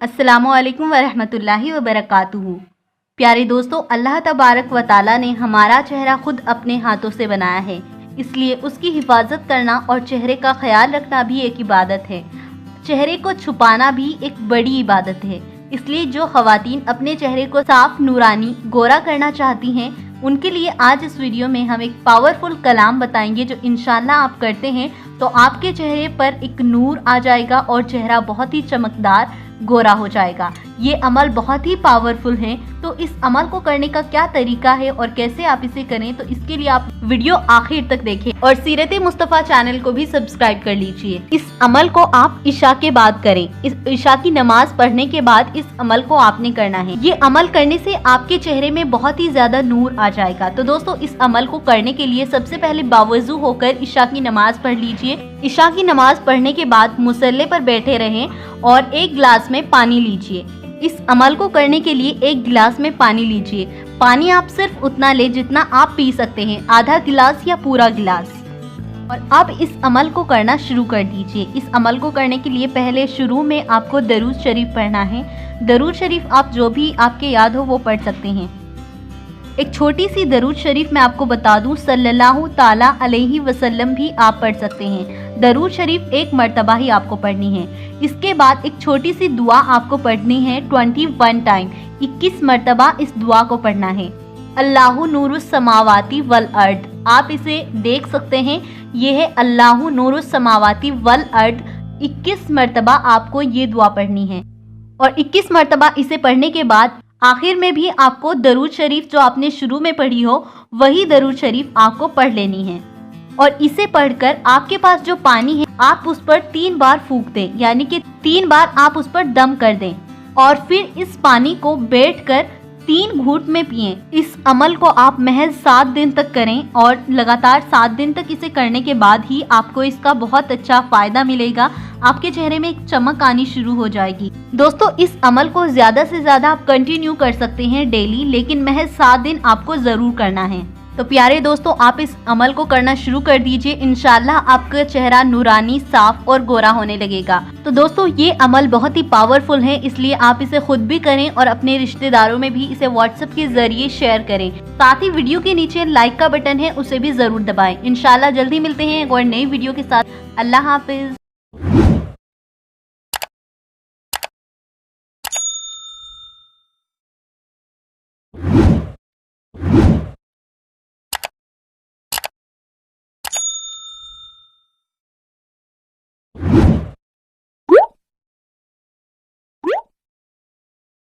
अस्सलामुअलैकुम वरहमतुल्लाहि वबरकातुहू। प्यारे दोस्तों, अल्लाह तबारक व ताला ने हमारा चेहरा खुद अपने हाथों से बनाया है, इसलिए उसकी हिफाजत करना और चेहरे का ख्याल रखना भी एक इबादत है। चेहरे को छुपाना भी एक बड़ी इबादत है। इसलिए जो ख़वातीन अपने चेहरे को साफ, नूरानी, गोरा करना चाहती हैं, उनके लिए आज इस वीडियो में हम एक पावरफुल कलाम बताएंगे जो इंशाल्लाह आप करते हैं तो आपके चेहरे पर एक नूर आ जाएगा और चेहरा बहुत ही चमकदार, गोरा हो जाएगा। ये अमल बहुत ही पावरफुल है। तो इस अमल को करने का क्या तरीका है और कैसे आप इसे करें, तो इसके लिए आप वीडियो आखिर तक देखें और सीरत मुस्तफ़ा चैनल को भी सब्सक्राइब कर लीजिए। इस अमल को आप इशा के बाद करें। इस इशा की नमाज पढ़ने के बाद इस अमल को आपने करना है। ये अमल करने से आपके चेहरे में बहुत ही ज्यादा नूर आ जाएगा। तो दोस्तों, इस अमल को करने के लिए सबसे पहले बावजू होकर इशा की नमाज पढ़ लीजिए। इशा की नमाज पढ़ने के बाद मुसल्ले पर बैठे रहें और एक गिलास में पानी लीजिए। इस अमल को करने के लिए एक गिलास में पानी लीजिए। पानी आप सिर्फ उतना ले जितना आप पी सकते हैं, आधा गिलास या पूरा गिलास। और आप इस अमल को करना शुरू कर दीजिए। इस अमल को करने के लिए पहले शुरू में आपको दरूद शरीफ पढ़ना है। दरूद शरीफ आप जो भी आपके याद हो वो पढ़ सकते हैं। एक छोटी सी दरूद शरीफ मैं आपको बता दूं, सल्लल्लाहु ताला अलैहि वसल्लम भी आप पढ़ सकते हैं। दरूद शरीफ एक मर्तबा ही आपको पढ़नी है। इसके बाद एक छोटी सी दुआ आपको पढ़नी है 21 टाइम, 21 मर्तबा इस दुआ को पढ़ना है। अल्लाहु नूरुस समावाती वल अर्द, आप इसे देख सकते हैं, ये है अल्लाहु नूरुस समावाती वल अर्द। 21 मर्तबा आपको ये दुआ पढ़नी है और 21 मर्तबा इसे पढ़ने के बाद आखिर में भी आपको दरूद शरीफ जो आपने शुरू में पढ़ी हो वही दरूद शरीफ आपको पढ़ लेनी है। और इसे पढ़कर आपके पास जो पानी है आप उस पर 3 बार फूंक दें, यानी कि 3 बार आप उस पर दम कर दें और फिर इस पानी को बैठकर 3 घूंट में पिएं। इस अमल को आप महज 7 दिन तक करें और लगातार 7 दिन तक इसे करने के बाद ही आपको इसका बहुत अच्छा फायदा मिलेगा। आपके चेहरे में एक चमक आनी शुरू हो जाएगी। दोस्तों, इस अमल को ज्यादा से ज्यादा आप कंटिन्यू कर सकते हैं डेली, लेकिन महज 7 दिन आपको जरूर करना है। तो प्यारे दोस्तों, आप इस अमल को करना शुरू कर दीजिए। इंशाल्लाह आपका चेहरा नूरानी, साफ और गोरा होने लगेगा। तो दोस्तों, ये अमल बहुत ही पावरफुल है, इसलिए आप इसे खुद भी करें और अपने रिश्तेदारों में भी इसे व्हाट्सएप के जरिए शेयर करें। साथ ही वीडियो के नीचे लाइक का बटन है, उसे भी जरूर दबाएं। इंशाल्लाह जल्दी मिलते हैं एक और नई वीडियो के साथ। अल्लाह हाफिज।